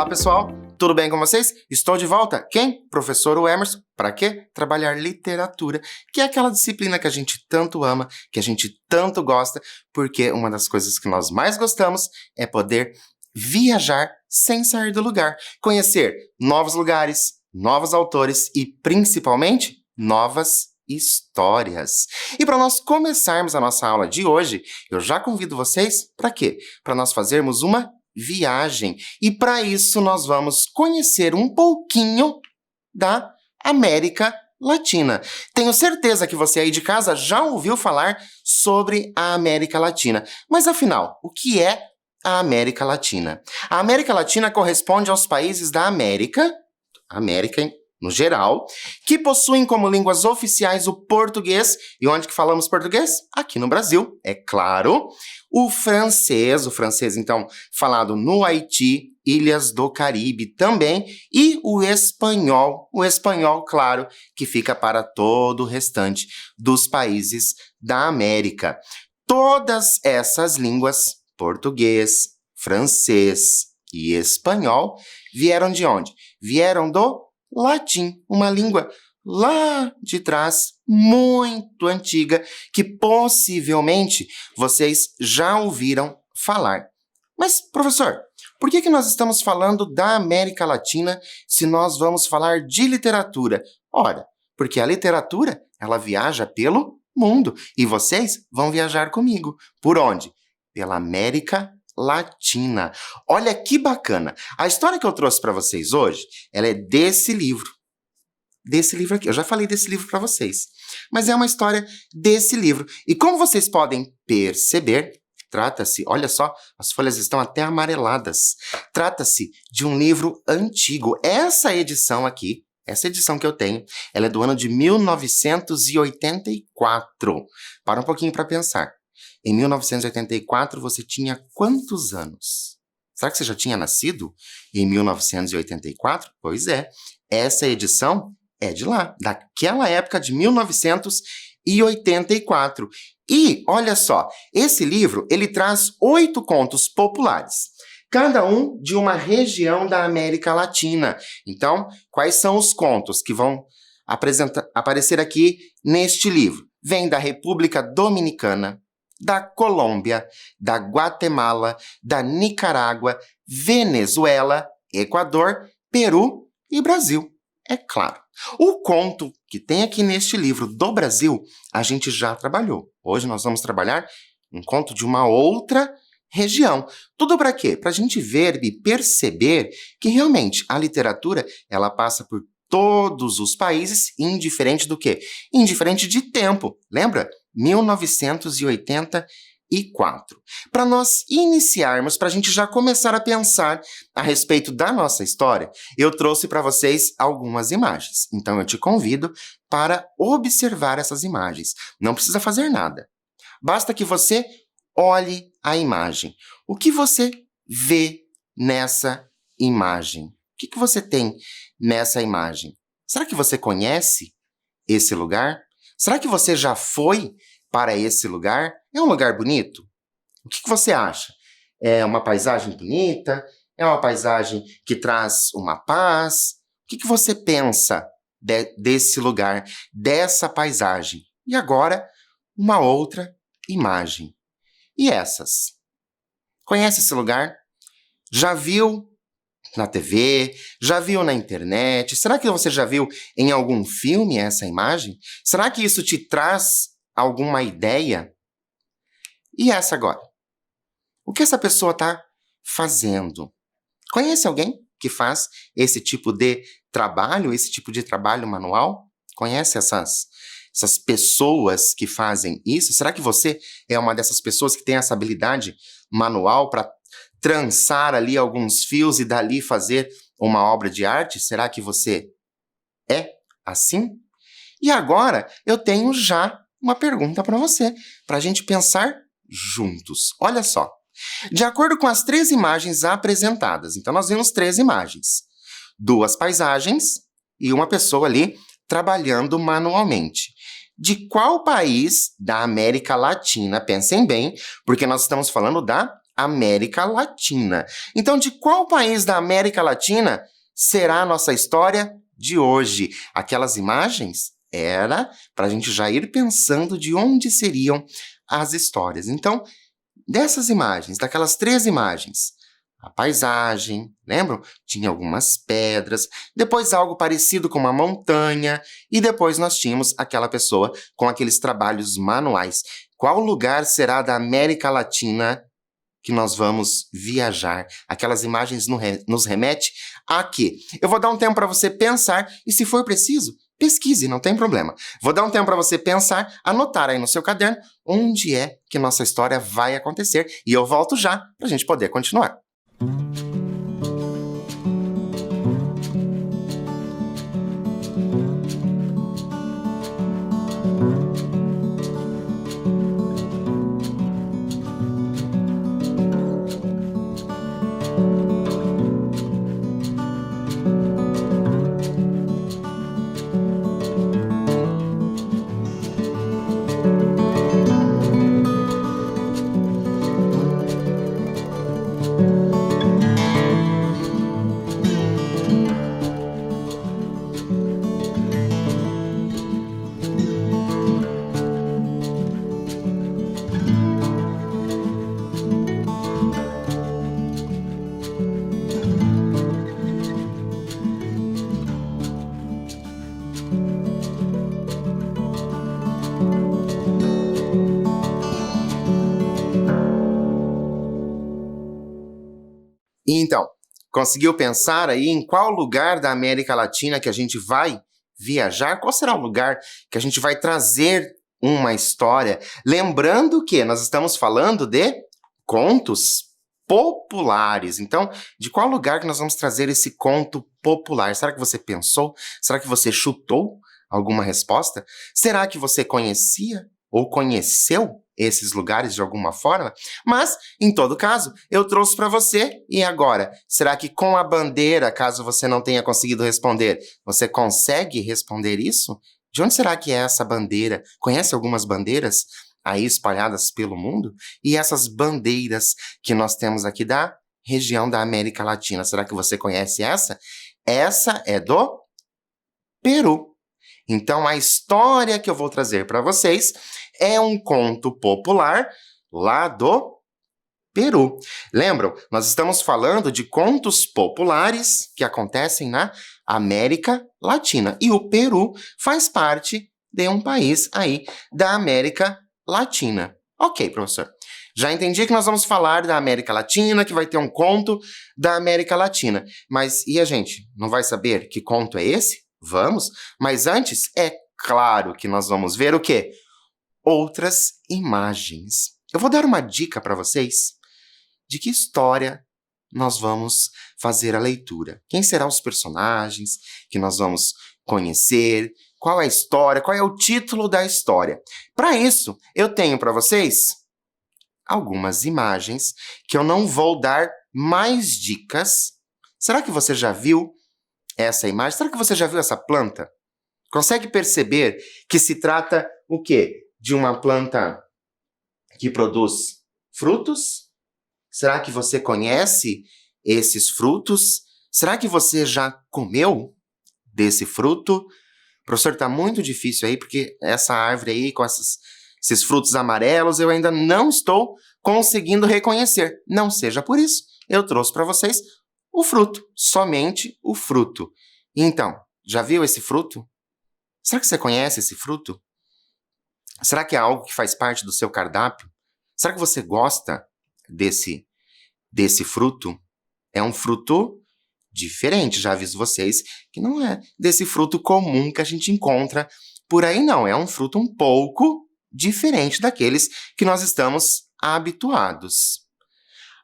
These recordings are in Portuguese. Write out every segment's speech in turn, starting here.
pessoal, tudo bem com vocês? Estou de volta. Quem? Professor Emerson. Para quê? Trabalhar literatura, que é aquela disciplina que a gente tanto ama, que a gente tanto gosta, porque uma das coisas que nós mais gostamos é poder viajar sem sair do lugar, conhecer novos lugares, novos autores e, principalmente, novas histórias. E para nós começarmos a nossa aula de hoje, eu já convido vocês para quê? Para nós fazermos uma viagem. E para isso nós vamos conhecer um pouquinho da América Latina. Tenho certeza que você aí de casa já ouviu falar sobre a América Latina. Mas afinal, o que é a América Latina? A América Latina corresponde aos países da América no geral, que possuem como línguas oficiais o português. E onde que falamos português? Aqui no Brasil, é claro. O francês, então, falado no Haiti, Ilhas do Caribe também. E o espanhol, claro, que fica para todo o restante dos países da América. Todas essas línguas, português, francês e espanhol, vieram de onde? Vieram do latim, uma língua lá de trás, muito antiga, que possivelmente vocês já ouviram falar. Mas, professor, por que nós estamos falando da América Latina se nós vamos falar de literatura? Ora, porque a literatura, ela viaja pelo mundo, e vocês vão viajar comigo. Por onde? Pela América Latina. Olha que bacana. A história que eu trouxe para vocês hoje, ela é desse livro. Desse livro aqui. Eu já falei desse livro para vocês. Mas é uma história desse livro. E como vocês podem perceber, trata-se, olha só, as folhas estão até amareladas. Trata-se de um livro antigo. Essa edição aqui, essa edição que eu tenho, ela é do ano de 1984. Para um pouquinho para pensar. Em 1984, você tinha quantos anos? Será que você já tinha nascido em 1984? Pois é, essa edição é de lá, daquela época de 1984. E, olha só, esse livro, ele traz 8 contos populares, cada um de uma região da América Latina. Então, quais são os contos que vão aparecer aqui neste livro? Vem da República Dominicana, da Colômbia, da Guatemala, da Nicarágua, Venezuela, Equador, Peru e Brasil, é claro. O conto que tem aqui neste livro do Brasil, a gente já trabalhou. Hoje nós vamos trabalhar um conto de uma outra região. Tudo para quê? Para a gente ver e perceber que realmente a literatura, ela passa por todos os países, indiferente do quê? Indiferente de tempo. Lembra? 1984. Para nós iniciarmos, para a gente já começar a pensar a respeito da nossa história, eu trouxe para vocês algumas imagens. Então eu te convido para observar essas imagens. Não precisa fazer nada. Basta que você olhe a imagem. O que você vê nessa imagem? O que você tem nessa imagem? Será que você conhece esse lugar? Será que você já foi para esse lugar? É um lugar bonito? O que você acha? É uma paisagem bonita? É uma paisagem que traz uma paz? O que você pensa desse lugar, dessa paisagem? E agora, uma outra imagem. E essas? Conhece esse lugar? Já viu na TV? Já viu na internet? Será que você já viu em algum filme essa imagem? Será que isso te traz alguma ideia? E essa agora? O que essa pessoa está fazendo? Conhece alguém que faz esse tipo de trabalho manual? Conhece essas pessoas que fazem isso? Será que você é uma dessas pessoas que tem essa habilidade manual para trançar ali alguns fios e dali fazer uma obra de arte? Será que você é assim? E agora eu tenho já uma pergunta para você, para a gente pensar juntos. Olha só. De acordo com as 3 imagens apresentadas, então nós vimos 3 imagens. 2 paisagens e uma pessoa ali trabalhando manualmente. De qual país da América Latina, pensem bem, porque nós estamos falando da América Latina. Então, de qual país da América Latina será a nossa história de hoje? Aquelas imagens era para a gente já ir pensando de onde seriam as histórias. Então, dessas imagens, daquelas 3 imagens, a paisagem, lembram? Tinha algumas pedras, depois algo parecido com uma montanha, e depois nós tínhamos aquela pessoa com aqueles trabalhos manuais. Qual lugar será da América Latina que nós vamos viajar? Aquelas imagens nos remete a quê? Eu vou dar um tempo para você pensar e, se for preciso, pesquise, não tem problema. Vou dar um tempo para você pensar, anotar aí no seu caderno onde é que nossa história vai acontecer, e eu volto já para a gente poder continuar. Então, conseguiu pensar aí em qual lugar da América Latina que a gente vai viajar? Qual será o lugar que a gente vai trazer uma história? Lembrando que nós estamos falando de contos populares. Então, de qual lugar que nós vamos trazer esse conto popular? Será que você pensou? Será que você chutou alguma resposta? Será que você conhecia ou conheceu esses lugares de alguma forma? Mas, em todo caso, eu trouxe para você. E agora, será que com a bandeira, caso você não tenha conseguido responder, você consegue responder isso? De onde será que é essa bandeira? Conhece algumas bandeiras aí espalhadas pelo mundo? E essas bandeiras que nós temos aqui da região da América Latina, será que você conhece essa? Essa é do Peru. Então, a história que eu vou trazer para vocês é um conto popular lá do Peru. Lembram? Nós estamos falando de contos populares que acontecem na América Latina. E o Peru faz parte de um país aí da América Latina. Ok, professor. Já entendi que nós vamos falar da América Latina, que vai ter um conto da América Latina. Mas e a gente? Não vai saber que conto é esse? Vamos? Mas antes, é claro que nós vamos ver o quê? Outras imagens. Eu vou dar uma dica para vocês de que história nós vamos fazer a leitura. Quem serão os personagens que nós vamos conhecer? Qual é a história? Qual é o título da história? Para isso, eu tenho para vocês algumas imagens que eu não vou dar mais dicas. Será que você já viu essa imagem? Será que você já viu essa planta? Consegue perceber que se trata o quê? De uma planta que produz frutos? Será que você conhece esses frutos? Será que você já comeu desse fruto? Professor, está muito difícil aí, porque essa árvore aí com esses frutos amarelos eu ainda não estou conseguindo reconhecer. Não seja por isso, eu trouxe para vocês o fruto, somente o fruto. Então, já viu esse fruto? Será que você conhece esse fruto? Será que é algo que faz parte do seu cardápio? Será que você gosta desse fruto? É um fruto diferente, já aviso vocês que não é desse fruto comum que a gente encontra por aí, não. É um fruto um pouco diferente daqueles que nós estamos habituados.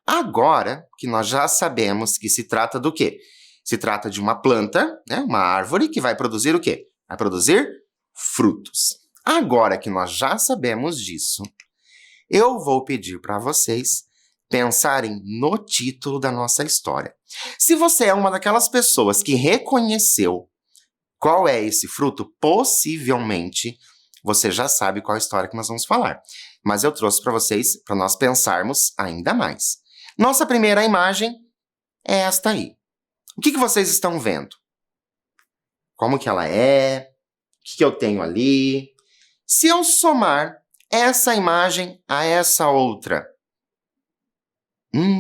Agora que nós já sabemos que se trata do quê? Se trata de uma planta, né, uma árvore que vai produzir o quê? Vai produzir frutos. Agora que nós já sabemos disso, eu vou pedir para vocês pensarem no título da nossa história. Se você é uma daquelas pessoas que reconheceu qual é esse fruto, possivelmente você já sabe qual é a história que nós vamos falar. Mas eu trouxe para vocês, para nós pensarmos ainda mais. Nossa primeira imagem é esta aí. O que vocês estão vendo? Como que ela é? O que eu tenho ali? Se eu somar essa imagem a essa outra,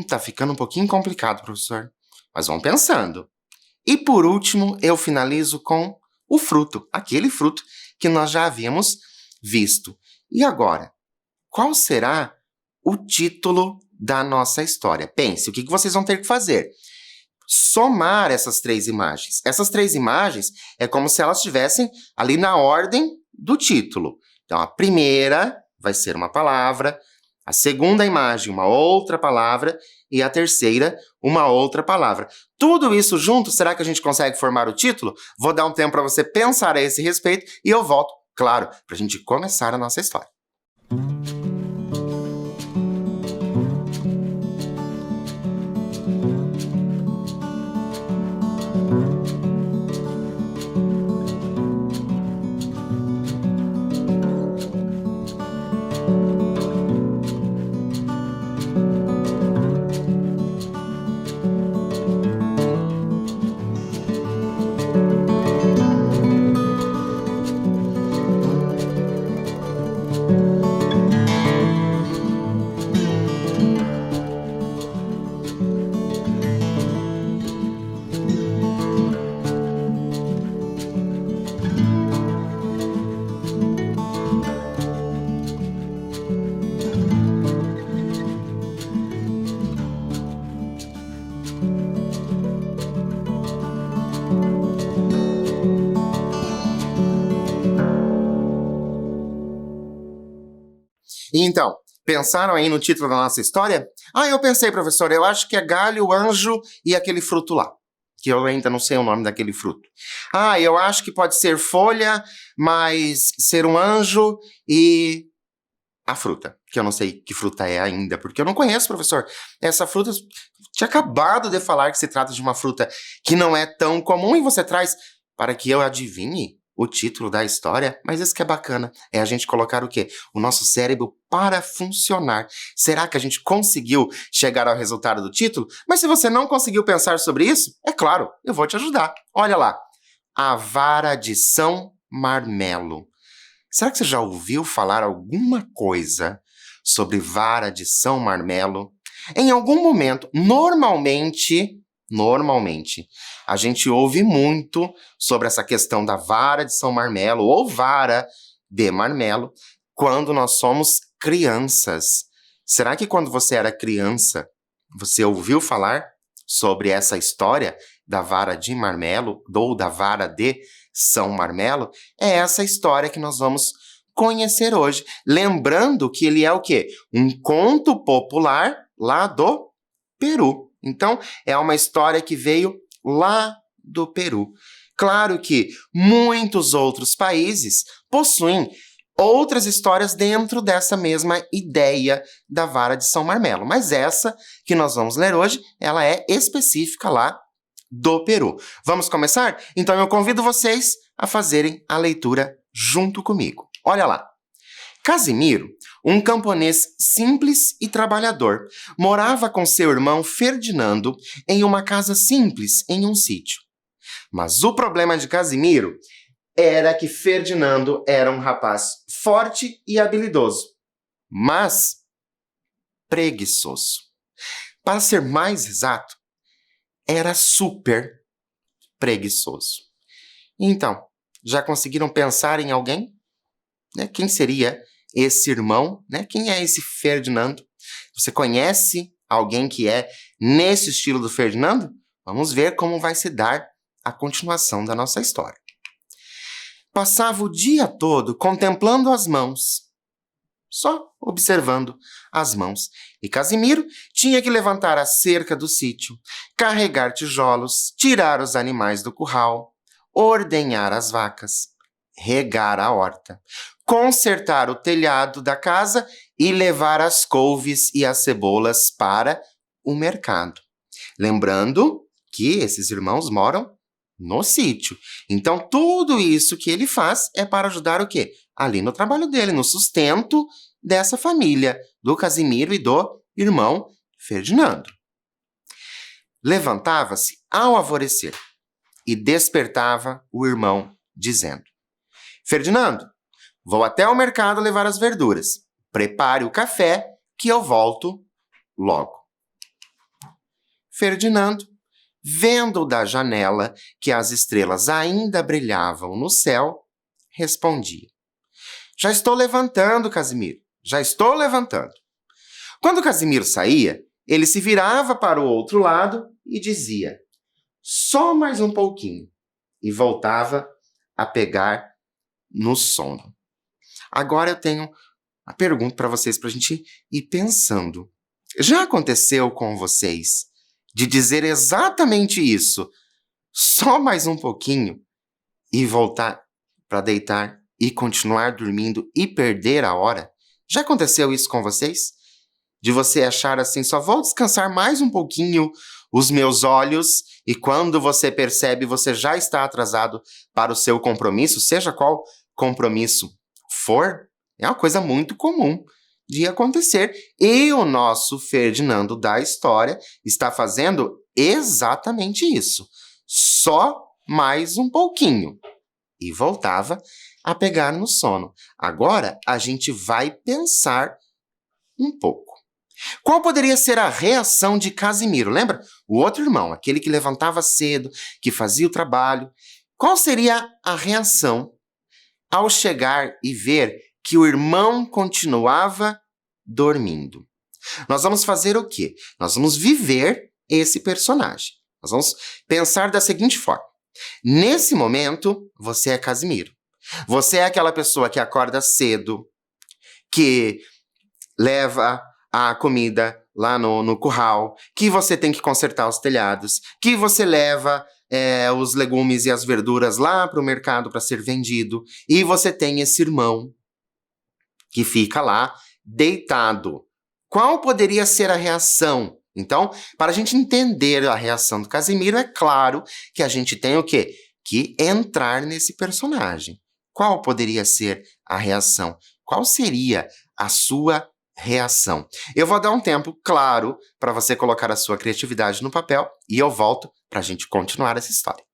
tá ficando um pouquinho complicado, professor. Mas vamos pensando. E por último, eu finalizo com o fruto, aquele fruto que nós já havíamos visto. E agora, qual será o título da nossa história? Pense, o que vocês vão ter que fazer? Somar essas três imagens. Essas três imagens é como se elas estivessem ali na ordem do título. Então, a primeira vai ser uma palavra, a segunda imagem, uma outra palavra, e a terceira, uma outra palavra. Tudo isso junto, será que a gente consegue formar o título? Vou dar um tempo para você pensar a esse respeito e eu volto, claro, para a gente começar a nossa história. Então, pensaram aí no título da nossa história? Eu pensei, professor, eu acho que é galho, anjo e aquele fruto lá, que eu ainda não sei o nome daquele fruto. Eu acho que pode ser folha, mas ser um anjo e a fruta, que eu não sei que fruta é ainda, porque eu não conheço, professor. Essa fruta, tinha acabado de falar que se trata de uma fruta que não é tão comum e você traz para que eu adivinhe o título da história, mas isso que é bacana, é a gente colocar o quê? O nosso cérebro para funcionar. Será que a gente conseguiu chegar ao resultado do título? Mas se você não conseguiu pensar sobre isso, é claro, eu vou te ajudar. Olha lá, A Vara de São Marmelo. Será que você já ouviu falar alguma coisa sobre Vara de São Marmelo? Em algum momento, normalmente, a gente ouve muito sobre essa questão da vara de São Marmelo ou vara de marmelo quando nós somos crianças. Será que quando você era criança, você ouviu falar sobre essa história da vara de marmelo ou da vara de São Marmelo? É essa história que nós vamos conhecer hoje. Lembrando que ele é o quê? Um conto popular lá do Peru. Então, é uma história que veio lá do Peru. Claro que muitos outros países possuem outras histórias dentro dessa mesma ideia da vara de São Marmelo. Mas essa que nós vamos ler hoje, ela é específica lá do Peru. Vamos começar? Então eu convido vocês a fazerem a leitura junto comigo. Olha lá. Casimiro, um camponês simples e trabalhador, morava com seu irmão Ferdinando em uma casa simples em um sítio. Mas o problema de Casimiro era que Ferdinando era um rapaz forte e habilidoso, mas preguiçoso. Para ser mais exato, era super preguiçoso. Então, já conseguiram pensar em alguém? Quem seria esse irmão? Quem é esse Ferdinando? Você conhece alguém que é nesse estilo do Ferdinando? Vamos ver como vai se dar a continuação da nossa história. Passava o dia todo contemplando as mãos, só observando as mãos. E Casimiro tinha que levantar a cerca do sítio, carregar tijolos, tirar os animais do curral, ordenhar as vacas, regar a horta, consertar o telhado da casa e levar as couves e as cebolas para o mercado. Lembrando que esses irmãos moram no sítio. Então, tudo isso que ele faz é para ajudar o quê? Ali no trabalho dele, no sustento dessa família, do Casimiro e do irmão Ferdinando. Levantava-se ao alvorecer e despertava o irmão, dizendo: Ferdinando, vou até ao mercado levar as verduras. Prepare o café que eu volto logo. Ferdinando, vendo da janela que as estrelas ainda brilhavam no céu, respondia: Já estou levantando, Casimiro, já estou levantando. Quando Casimiro saía, ele se virava para o outro lado e dizia: Só mais um pouquinho, e voltava a pegar no sono. Agora eu tenho uma pergunta para vocês, para a gente ir pensando. Já aconteceu com vocês de dizer exatamente isso, só mais um pouquinho, e voltar para deitar e continuar dormindo e perder a hora? Já aconteceu isso com vocês? De você achar assim, só vou descansar mais um pouquinho os meus olhos, e quando você percebe, você já está atrasado para o seu compromisso, seja qual compromisso for? É uma coisa muito comum de acontecer. E o nosso Ferdinando da história está fazendo exatamente isso. Só mais um pouquinho. E voltava a pegar no sono. Agora a gente vai pensar um pouco. Qual poderia ser a reação de Casimiro? Lembra? O outro irmão, aquele que levantava cedo, que fazia o trabalho. Qual seria a reação ao chegar e ver que o irmão continuava dormindo? Nós vamos fazer o quê? Nós vamos viver esse personagem. Nós vamos pensar da seguinte forma. Nesse momento, você é Casimiro. Você é aquela pessoa que acorda cedo, que leva a comida lá no curral, que você tem que consertar os telhados, que você leva os legumes e as verduras lá para o mercado para ser vendido, e você tem esse irmão que fica lá deitado. Qual poderia ser a reação? Então, para a gente entender a reação do Casimiro, é claro que a gente tem o quê? Que entrar nesse personagem. Qual poderia ser a reação? Qual seria a sua reação? Eu vou dar um tempo, claro, para você colocar a sua criatividade no papel e eu volto para a gente continuar essa história.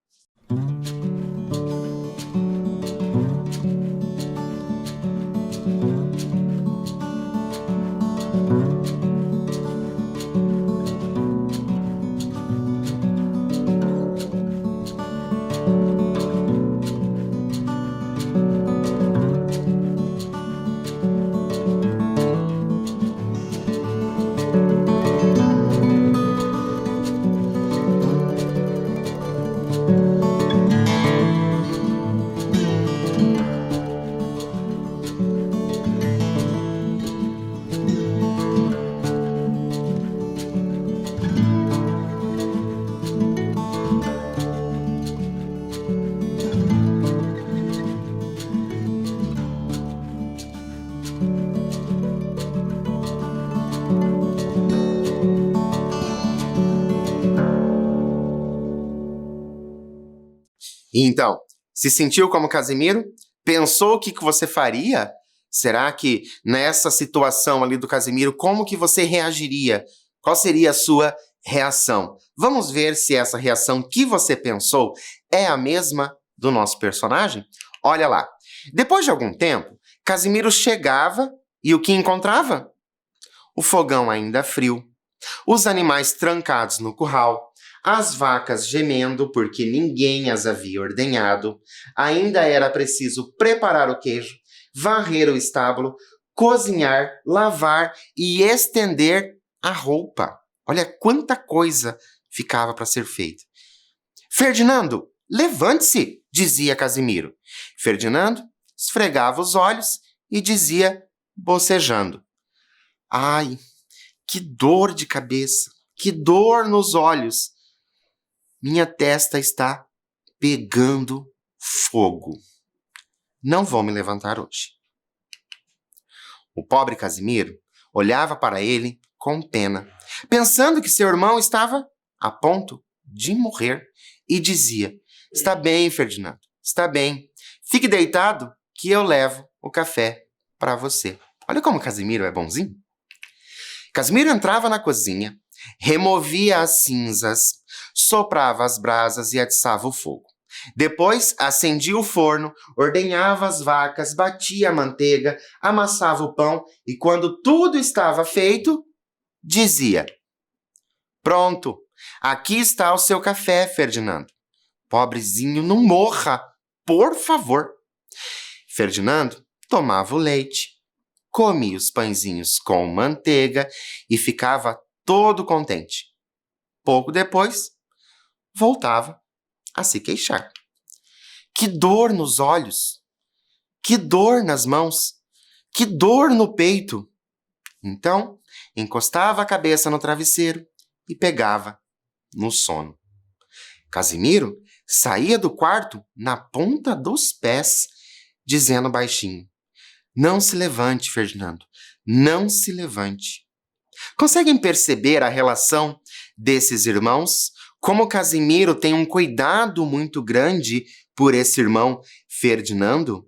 Então, se sentiu como Casimiro? Pensou o que você faria? Será que nessa situação ali do Casimiro, como que você reagiria? Qual seria a sua reação? Vamos ver se essa reação que você pensou é a mesma do nosso personagem? Olha lá. Depois de algum tempo, Casimiro chegava e o que encontrava? O fogão ainda frio, os animais trancados no curral, as vacas gemendo porque ninguém as havia ordenhado, ainda era preciso preparar o queijo, varrer o estábulo, cozinhar, lavar e estender a roupa. Olha quanta coisa ficava para ser feita. Ferdinando, levante-se, dizia Casimiro. Ferdinando esfregava os olhos e dizia, bocejando: Ai, que dor de cabeça, que dor nos olhos. Minha testa está pegando fogo. Não vou me levantar hoje. O pobre Casimiro olhava para ele com pena, pensando que seu irmão estava a ponto de morrer, e dizia: Está bem, Ferdinando, está bem. Fique deitado que eu levo o café para você. Olha como Casimiro é bonzinho. Casimiro entrava na cozinha, removia as cinzas, soprava as brasas e atiçava o fogo. Depois, acendia o forno, ordenhava as vacas, batia a manteiga, amassava o pão e, quando tudo estava feito, dizia: Pronto, aqui está o seu café, Ferdinando. Pobrezinho, não morra, por favor. Ferdinando tomava o leite, comia os pãezinhos com manteiga e ficava todo contente. Pouco depois, voltava a se queixar. Que dor nos olhos, que dor nas mãos, que dor no peito. Então, encostava a cabeça no travesseiro e pegava no sono. Casimiro saía do quarto na ponta dos pés, dizendo baixinho: Não se levante, Ferdinando, não se levante. Conseguem perceber a relação desses irmãos? Como Casimiro tem um cuidado muito grande por esse irmão Ferdinando?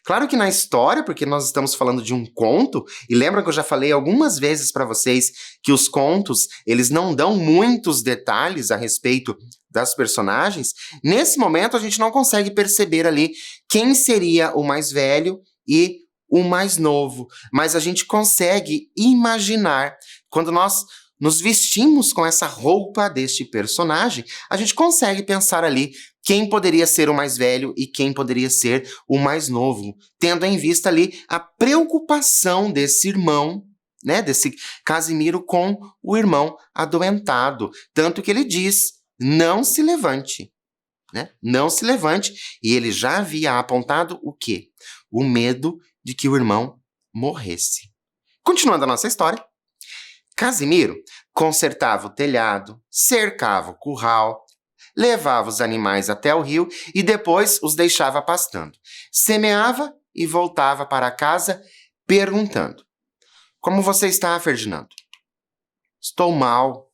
Claro que na história, porque nós estamos falando de um conto, e lembra que eu já falei algumas vezes para vocês que os contos, eles não dão muitos detalhes a respeito das personagens. Nesse momento, a gente não consegue perceber ali quem seria o mais velho e o mais novo, mas a gente consegue imaginar, quando nós nos vestimos com essa roupa deste personagem, a gente consegue pensar ali quem poderia ser o mais velho e quem poderia ser o mais novo, tendo em vista ali a preocupação desse irmão, né, desse Casimiro com o irmão adoentado. Tanto que ele diz: não se levante, né? Não se levante. E ele já havia apontado o quê? O medo de que o irmão morresse. Continuando a nossa história, Casimiro consertava o telhado, cercava o curral, levava os animais até o rio e depois os deixava pastando. Semeava e voltava para casa perguntando: Como você está, Ferdinando? Estou mal.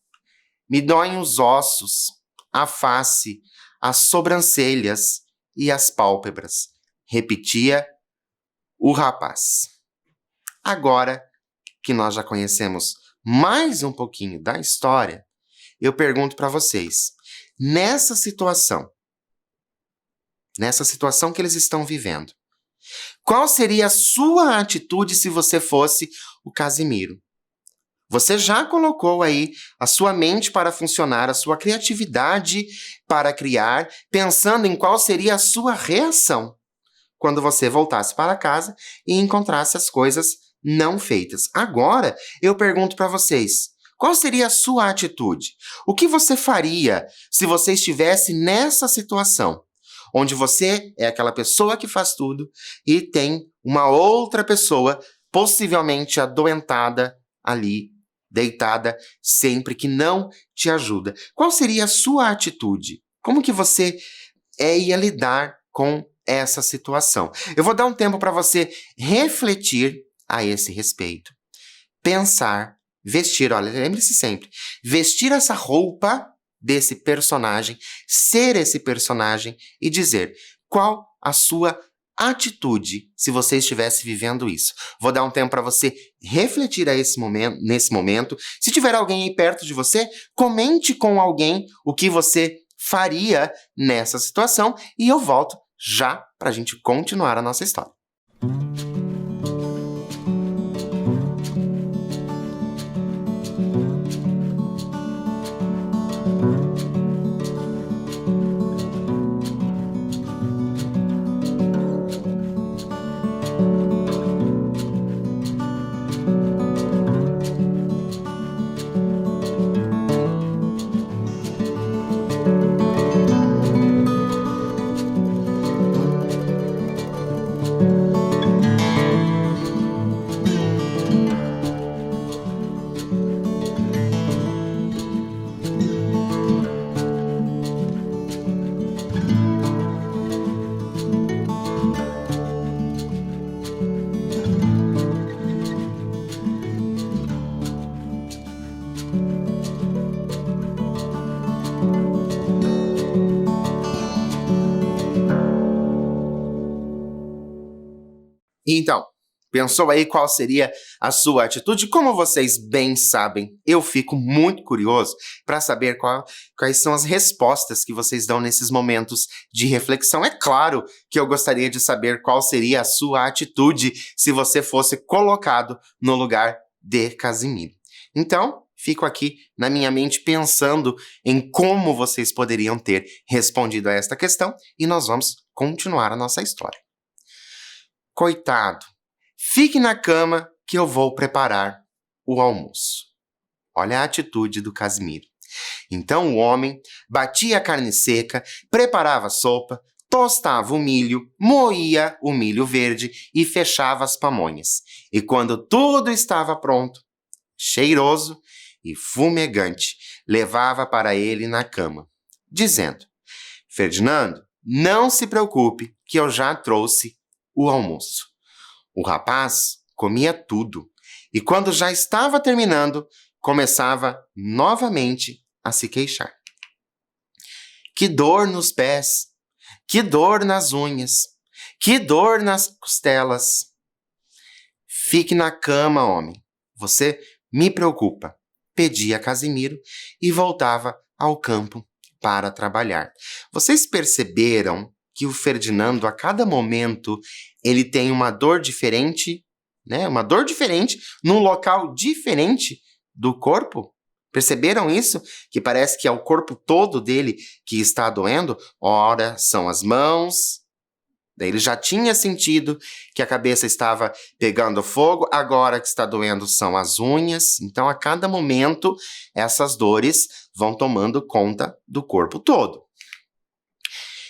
Me doem os ossos, a face, as sobrancelhas e as pálpebras, repetia o rapaz. Agora que nós já conhecemos mais um pouquinho da história, eu pergunto para vocês, nessa situação que eles estão vivendo, qual seria a sua atitude se você fosse o Casimiro? Você já colocou aí a sua mente para funcionar, a sua criatividade para criar, pensando em qual seria a sua reação quando você voltasse para casa e encontrasse as coisas não feitas. Agora, eu pergunto para vocês, qual seria a sua atitude? O que você faria se você estivesse nessa situação, onde você é aquela pessoa que faz tudo e tem uma outra pessoa, possivelmente adoentada ali, deitada, sempre que não te ajuda? Qual seria a sua atitude? Como que você ia lidar com essa situação? Eu vou dar um tempo para você refletir a esse respeito. Pensar, vestir, olha, lembre-se sempre, vestir essa roupa desse personagem, ser esse personagem e dizer qual a sua atitude se você estivesse vivendo isso. Vou dar um tempo para você refletir nesse momento. Se tiver alguém aí perto de você, comente com alguém o que você faria nessa situação e eu volto já para a gente continuar a nossa história. Então, Pensou aí qual seria a sua atitude? Como vocês bem sabem, eu fico muito curioso para saber quais são as respostas que vocês dão nesses momentos de reflexão. É claro que eu gostaria de saber qual seria a sua atitude se você fosse colocado no lugar de Casimiro. Então, fico aqui na minha mente pensando em como vocês poderiam ter respondido a esta questão e nós vamos continuar a nossa história. Coitado, fique na cama que eu vou preparar o almoço. Olha a atitude do Casimiro. Então o homem batia a carne seca, preparava a sopa, tostava o milho, moía o milho verde e fechava as pamonhas. E quando tudo estava pronto, cheiroso e fumegante, levava para ele na cama, dizendo: Ferdinando, não se preocupe que eu já trouxe o almoço. O rapaz comia tudo e quando já estava terminando, começava novamente a se queixar. Que dor nos pés, que dor nas unhas, que dor nas costelas. Fique na cama, homem, você me preocupa, pedia a Casimiro e voltava ao campo para trabalhar. Vocês perceberam que o Ferdinando, a cada momento, ele tem uma dor diferente, né? Uma dor diferente, num local diferente do corpo? Perceberam isso? Que parece que é o corpo todo dele que está doendo? Ora, são as mãos. Daí ele já tinha sentido que a cabeça estava pegando fogo, agora que está doendo são as unhas. Então, a cada momento, essas dores vão tomando conta do corpo todo.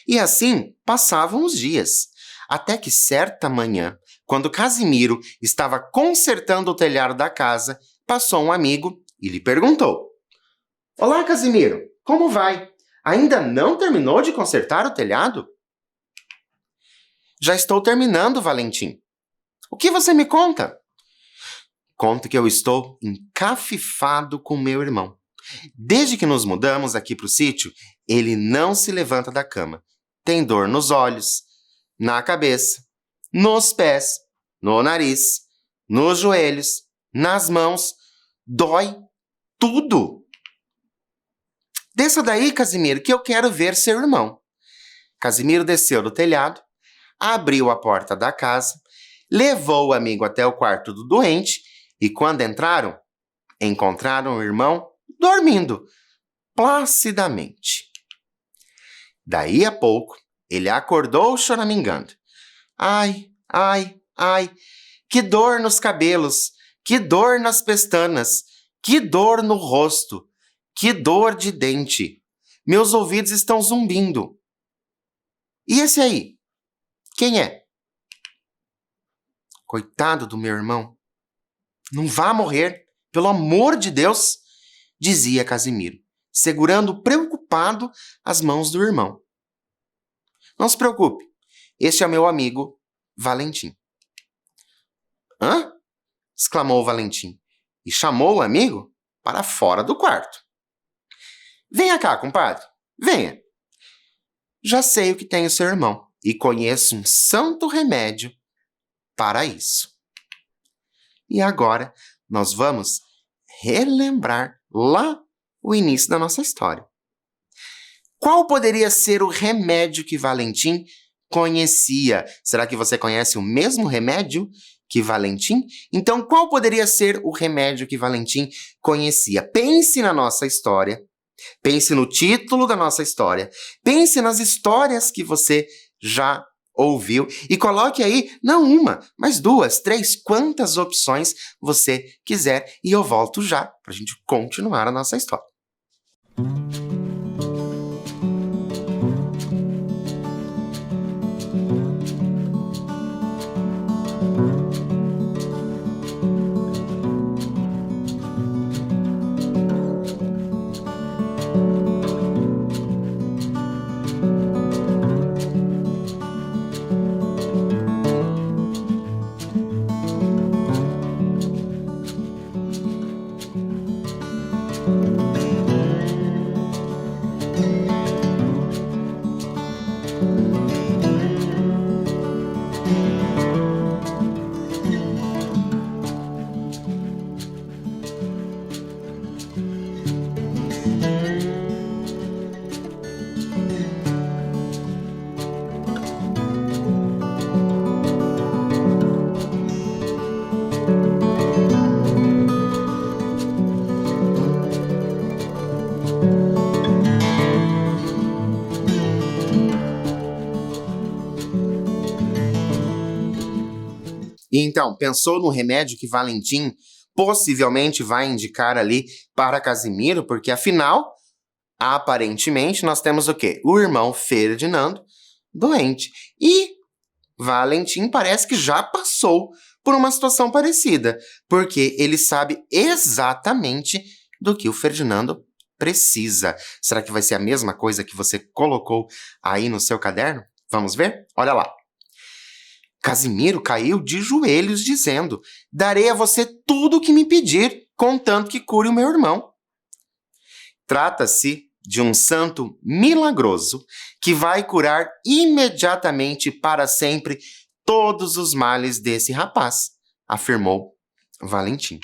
E assim passavam os dias, até que certa manhã, quando Casimiro estava consertando o telhado da casa, passou um amigo e lhe perguntou: Olá, Casimiro, como vai? Ainda não terminou de consertar o telhado? Já estou terminando, Valentim. O que você me conta? Conto que eu estou encafifado com meu irmão. Desde que nos mudamos aqui para o sítio, ele não se levanta da cama. Tem dor nos olhos, na cabeça, nos pés, no nariz, nos joelhos, nas mãos. Dói tudo. Desça daí, Casimiro, que eu quero ver seu irmão. Casimiro desceu do telhado, abriu a porta da casa, levou o amigo até o quarto do doente e, quando encontraram o irmão dormindo placidamente. Daí a pouco, ele acordou choramingando. Ai, ai, ai, que dor nos cabelos, que dor nas pestanas, que dor no rosto, que dor de dente. Meus ouvidos estão zumbindo. E esse aí? Quem é? Coitado do meu irmão. Não vá morrer, pelo amor de Deus, dizia Casimiro, segurando preocupado as mãos do irmão. Não se preocupe, este é meu amigo Valentim. Hã? Exclamou Valentim e chamou o amigo para fora do quarto. Venha cá, compadre, venha. Já sei o que tem o seu irmão e conheço um santo remédio para isso. E agora nós vamos relembrar lá o início da nossa história. Qual poderia ser o remédio que Valentim conhecia? Será que você conhece o mesmo remédio que Valentim? Então, qual poderia ser o remédio que Valentim conhecia? Pense na nossa história. Pense no título da nossa história. Pense nas histórias que você já ouviu e coloque aí, não uma, mas 2, 3, quantas opções você quiser. E eu volto já para a gente continuar a nossa história. E então, pensou no remédio que Valentim possivelmente vai indicar ali para Casimiro, porque afinal, aparentemente, nós temos o quê? O irmão Ferdinando doente. E Valentim parece que já passou por uma situação parecida, porque ele sabe exatamente do que o Ferdinando precisa. Será que vai ser a mesma coisa que você colocou aí no seu caderno? Vamos ver? Olha lá. Casimiro caiu de joelhos dizendo: darei a você tudo o que me pedir, contanto que cure o meu irmão. Trata-se de um santo milagroso que vai curar imediatamente para sempre todos os males desse rapaz, afirmou Valentim.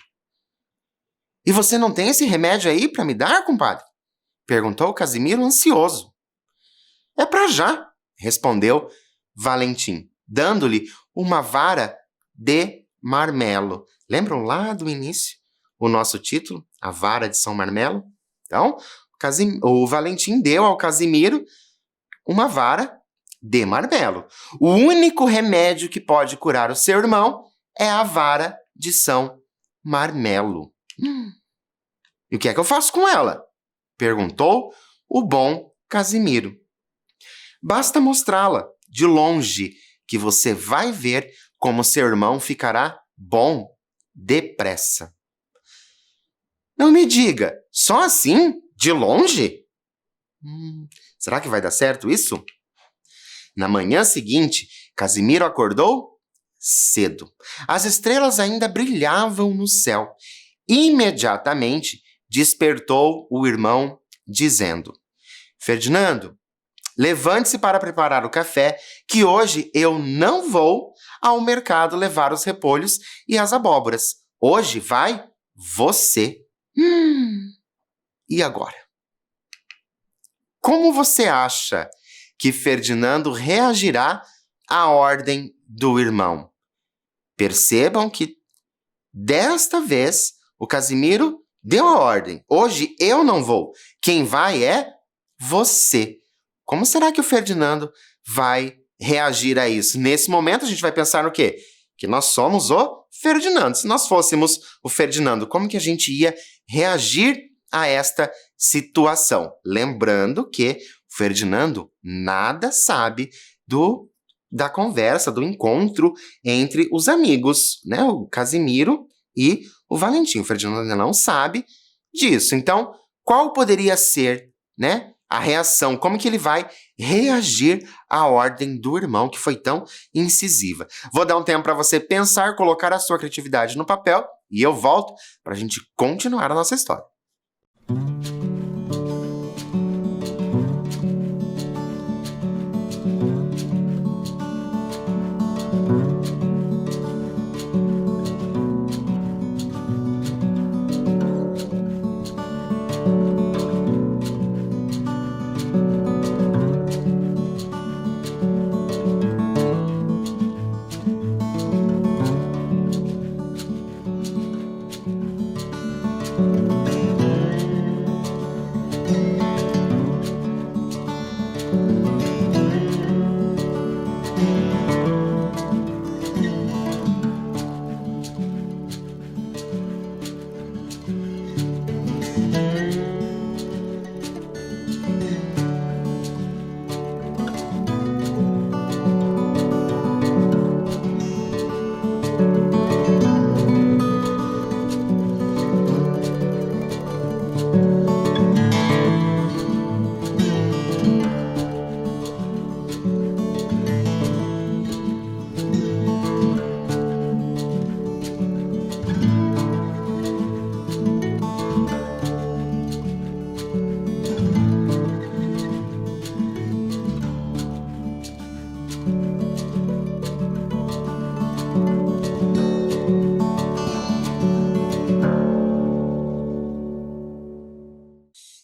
E você não tem esse remédio aí para me dar, compadre? Perguntou Casimiro ansioso. É para já, respondeu Valentim, dando-lhe uma vara de marmelo. Lembram lá do início o nosso título, a vara de São Marmelo? Então, o Valentim deu ao Casimiro uma vara de marmelo. O único remédio que pode curar o seu irmão é a vara de São Marmelo. E o que é que eu faço com ela? Perguntou o bom Casimiro. Basta mostrá-la de longe, que você vai ver como seu irmão ficará bom depressa. Não me diga, só assim? De longe? Será que vai dar certo isso? Na manhã seguinte, Casimiro acordou cedo. As estrelas ainda brilhavam no céu. Imediatamente despertou o irmão, dizendo: Ferdinando, levante-se para preparar o café, que hoje eu não vou ao mercado levar os repolhos e as abóboras. Hoje vai você. E agora? Como você acha que Ferdinando reagirá à ordem do irmão? Percebam que, desta vez, o Casimiro deu a ordem. Hoje eu não vou. Quem vai é você. Como será que o Ferdinando vai reagir a isso? Nesse momento, a gente vai pensar no quê? Que nós somos o Ferdinando. Se nós fôssemos o Ferdinando, como que a gente ia reagir a esta situação? Lembrando que o Ferdinando nada sabe da conversa, do encontro entre os amigos, né? O Casimiro e o Valentim. O Ferdinando ainda não sabe disso. Então, qual poderia ser, né, a reação? Como que ele vai reagir à ordem do irmão que foi tão incisiva? Vou dar um tempo para você pensar, colocar a sua criatividade no papel e eu volto para a gente continuar a nossa história.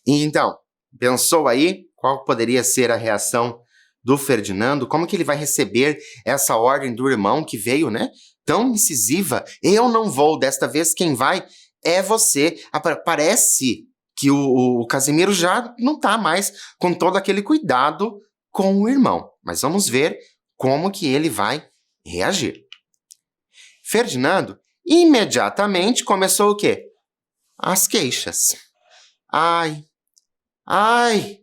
E então, pensou aí qual poderia ser a reação do Ferdinando? Como que ele vai receber essa ordem do irmão que veio, né, tão incisiva? Eu não vou, desta vez quem vai é você. Parece que o Casimiro já não está mais com todo aquele cuidado com o irmão. Mas vamos ver como que ele vai reagir. Ferdinando imediatamente começou o quê? As queixas. Ai, ai,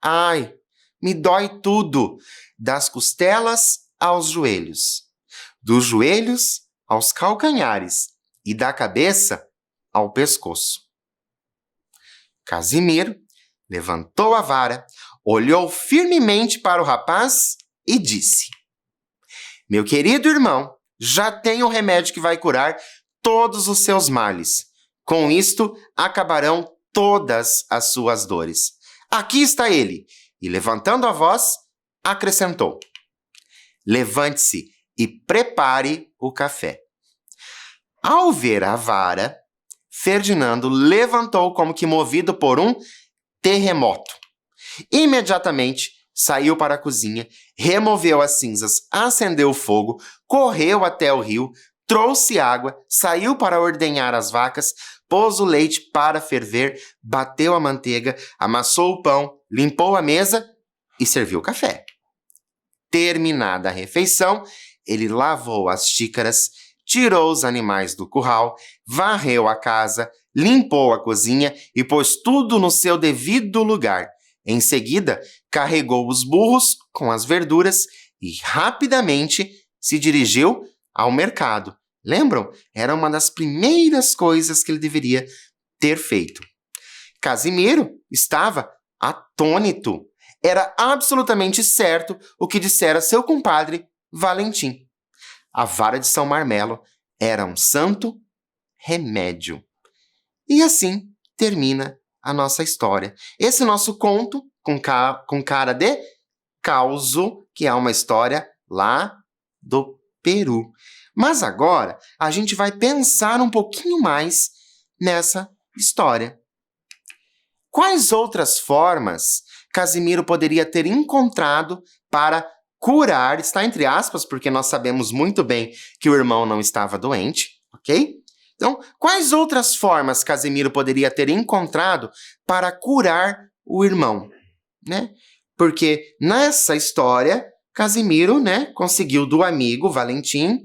ai, me dói tudo, das costelas aos joelhos, dos joelhos aos calcanhares e da cabeça ao pescoço. Casimiro levantou a vara, olhou firmemente para o rapaz e disse: Meu querido irmão, já tem o remédio que vai curar todos os seus males. Com isto, acabarão todas as suas dores. Aqui está ele. E levantando a voz, acrescentou: Levante-se e prepare o café. Ao ver a vara, Ferdinando levantou como que movido por um terremoto. Imediatamente saiu para a cozinha, removeu as cinzas, acendeu o fogo, correu até o rio, trouxe água, saiu para ordenhar as vacas, pôs o leite para ferver, bateu a manteiga, amassou o pão, limpou a mesa e serviu o café. Terminada a refeição, ele lavou as xícaras, tirou os animais do curral, varreu a casa, limpou a cozinha e pôs tudo no seu devido lugar. Em seguida, carregou os burros com as verduras e rapidamente se dirigiu ao mercado. Lembram? Era uma das primeiras coisas que ele deveria ter feito. Casimiro estava atônito. Era absolutamente certo o que dissera seu compadre Valentim. A vara de São Marmelo era um santo remédio. E assim termina a nossa história. Esse nosso conto com cara de causo, que é uma história lá do Peru. Mas agora a gente vai pensar um pouquinho mais nessa história. Quais outras formas Casimiro poderia ter encontrado para curar, está entre aspas, porque nós sabemos muito bem que o irmão não estava doente, ok? Então, quais outras formas Casimiro poderia ter encontrado para curar o irmão, né? Porque nessa história, Casimiro, né, conseguiu do amigo Valentim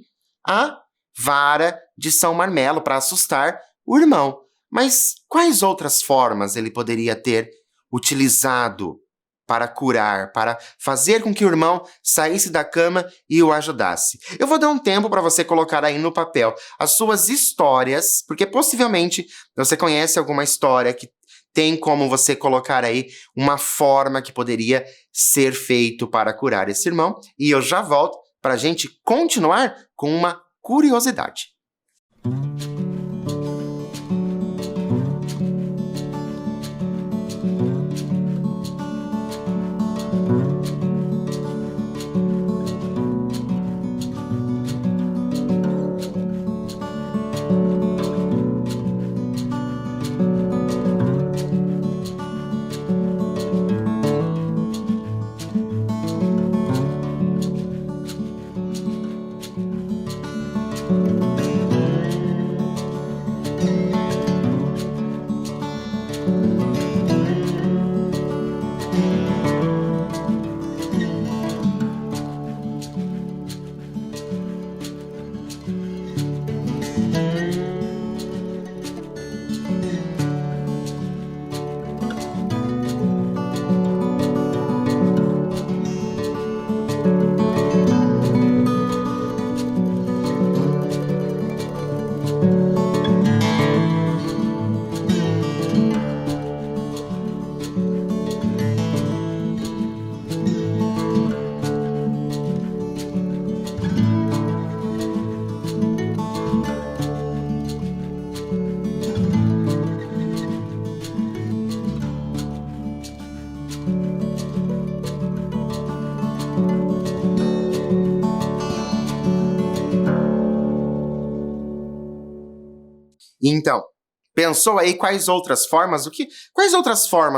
a vara de São Marmelo para assustar o irmão. Mas quais outras formas ele poderia ter utilizado para curar, para fazer com que o irmão saísse da cama e o ajudasse? Eu vou dar um tempo para você colocar aí no papel as suas histórias, porque possivelmente você conhece alguma história que tem como você colocar aí uma forma que poderia ser feito para curar esse irmão. E eu já volto para a gente continuar com uma curiosidade. Então, pensou aí quais outras formas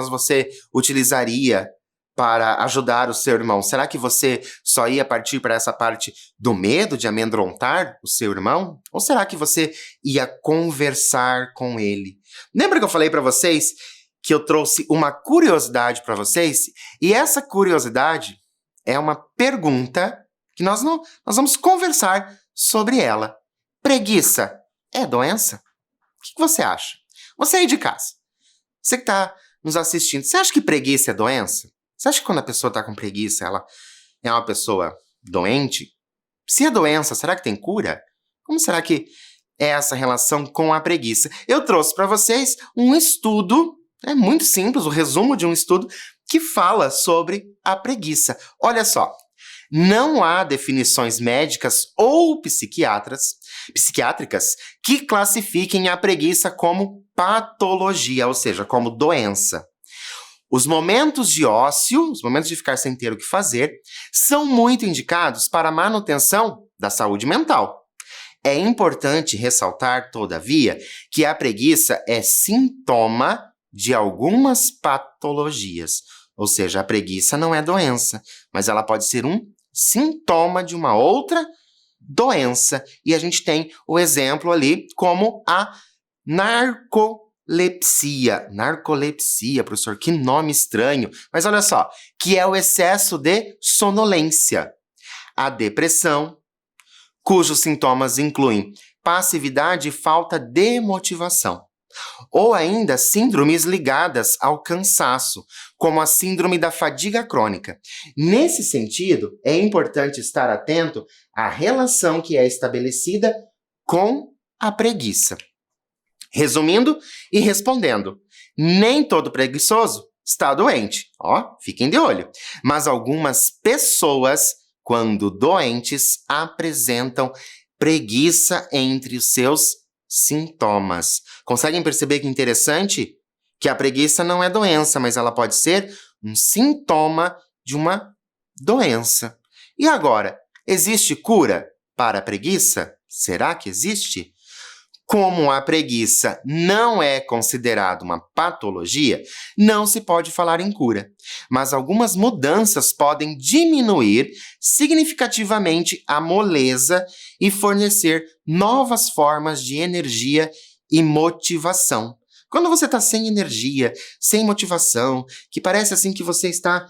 você utilizaria para ajudar o seu irmão? Será que você só ia partir para essa parte do medo de amedrontar o seu irmão? Ou será que você ia conversar com ele? Lembra que eu falei para vocês que eu trouxe uma curiosidade para vocês? E essa curiosidade é uma pergunta que nós vamos conversar sobre ela. preguiça é doença? O que você acha? Você aí de casa, você que está nos assistindo, você acha que preguiça é doença? Você acha que quando a pessoa está com preguiça, ela é uma pessoa doente? Se é doença, será que tem cura? Como será que é essa relação com a preguiça? Eu trouxe para vocês um estudo, é muito simples, o resumo de um estudo que fala sobre a preguiça. Olha só, não há definições médicas ou psiquiátricas que classifiquem a preguiça como patologia, ou seja, como doença. Os momentos de ócio, os momentos de ficar sem ter o que fazer, são muito indicados para a manutenção da saúde mental. É importante ressaltar, todavia, que a preguiça é sintoma de algumas patologias. Ou seja, a preguiça não é doença, mas ela pode ser um sintoma de uma outra doença. E a gente tem o exemplo ali como a narcolepsia. Narcolepsia, professor, que nome estranho. Mas olha só, que é o excesso de sonolência. A depressão, cujos sintomas incluem passividade e falta de motivação. Ou ainda síndromes ligadas ao cansaço, como a síndrome da fadiga crônica. Nesse sentido, é importante estar atento à relação que é estabelecida com a preguiça. Resumindo e respondendo, nem todo preguiçoso está doente. Fiquem de olho. Mas algumas pessoas, quando doentes, apresentam preguiça entre os seus sintomas. Conseguem perceber que interessante? Que a preguiça não é doença, mas ela pode ser um sintoma de uma doença. E agora, existe cura para a preguiça? Será que existe? Como a preguiça não é considerada uma patologia, não se pode falar em cura. Mas algumas mudanças podem diminuir significativamente a moleza e fornecer novas formas de energia e motivação. Quando você está sem energia, sem motivação, que parece assim que você está,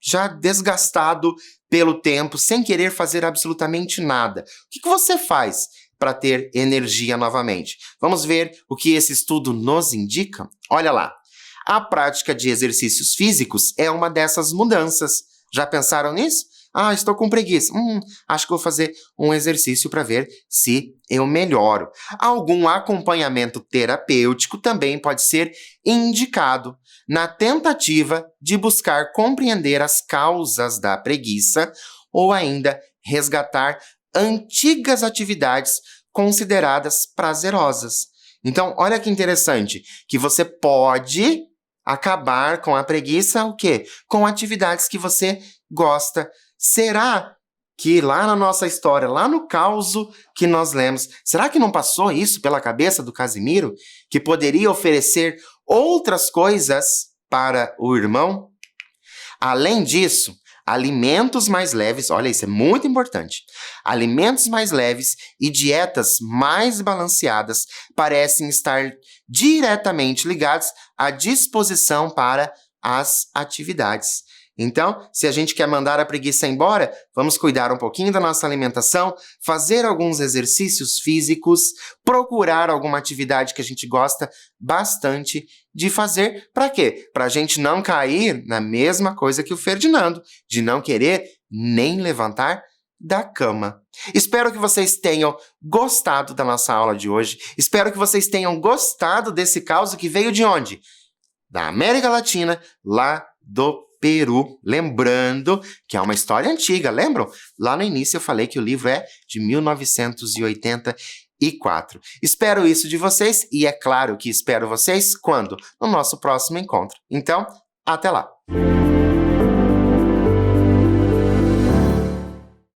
já desgastado pelo tempo, sem querer fazer absolutamente nada, o que você faz para ter energia novamente? Vamos ver o que esse estudo nos indica? Olha lá, a prática de exercícios físicos é uma dessas mudanças. Já pensaram nisso? Estou com preguiça. Acho que vou fazer um exercício para ver se eu melhoro. Algum acompanhamento terapêutico também pode ser indicado na tentativa de buscar compreender as causas da preguiça ou ainda resgatar antigas atividades consideradas prazerosas. Então, olha que interessante, que você pode acabar com a preguiça, o quê? Com atividades que você gosta. Será que lá na nossa história, lá no causo que nós lemos, será que não passou isso pela cabeça do Casimiro? Que poderia oferecer outras coisas para o irmão? Além disso, alimentos mais leves, olha isso, é muito importante. Alimentos mais leves e dietas mais balanceadas parecem estar diretamente ligados à disposição para as atividades. Então, se a gente quer mandar a preguiça embora, vamos cuidar um pouquinho da nossa alimentação, fazer alguns exercícios físicos, procurar alguma atividade que a gente gosta bastante de fazer. Para quê? Para a gente não cair na mesma coisa que o Ferdinando, de não querer nem levantar da cama. Espero que vocês tenham gostado da nossa aula de hoje. Espero que vocês tenham gostado desse caso que veio de onde? Da América Latina, lá do Peru. Lembrando que é uma história antiga, lembram? Lá no início eu falei que o livro é de 1984. Espero isso de vocês e é claro que espero vocês quando? No nosso próximo encontro. Então, até lá!